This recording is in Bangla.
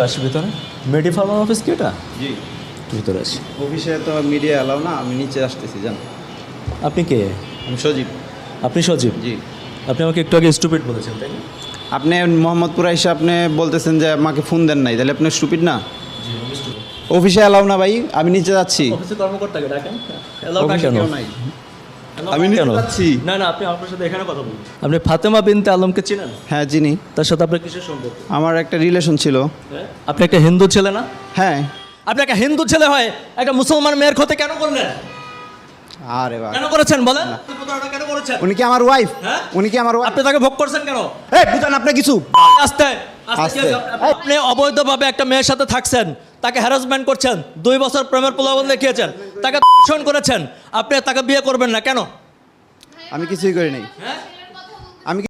আসি ভিতরে। মেডি ফার্মার অফিস কি এটা? জি, ভিতরে আসি। অফিসে তো মিডিয়া এলাও না, আমি নিচে আসতেছি জান। আপনি কে? আমি সজীব। আপনি সজীব? জি। আপনি আমাকে একটু আগে স্টুপিড বলেছেন, তাই না? আপনি মোহাম্মদপুরে এসে আপনি বলতেছেন যে আমাকে ফোন দেন নাই, তাহলে আপনি স্টুপিড না? জি, আমি স্টুপিড। অফিসে এলাও না ভাই, আমি নিচে যাচ্ছি। অফিসে কর্মকর্তাকে ডাকেন। অফিসে কেউ নাই। আমি নিচে যাচ্ছি। না না, আপনি আপনার সাথে এখানে কথা বলুন। আপনি ফাতেমা বিনতে আলমকে চেনেন? হ্যাঁ চিনি। তার সাথে আপনার কিসের সম্পর্ক? আমার একটা রিলেশন ছিল। আপনি একটা হিন্দু ছেলে না? হ্যাঁ। আপনি একটা হিন্দু ছেলে হয় একটা মুসলমান মেয়ের ক্ষতি কেন করলেন? আরে বাবা, কেন করেছেন বলেন? প্রতারণা কেন করেছেন? উনি কি আমার ওয়াইফ? হ্যাঁ? উনি কি আমার ওয়াইফ? আপনি তাকে ভোগ করছেন কেন? এই বুঝান আপনি কিছু। আস্তে আস্তে। আস্তে। আপনি অবৈধভাবে একটা মেয়ের সাথে থাকছেন, তাকে হ্যারাসমেন্ট করছেন, 2 বছর প্রেমের প্রলোভন দেখিয়েছেন, তাকে ধর্ষণ করেছেন, আপনি তাকে বিয়ে করবেন না কেন? আমি কিছুই করি নাই। হ্যাঁ?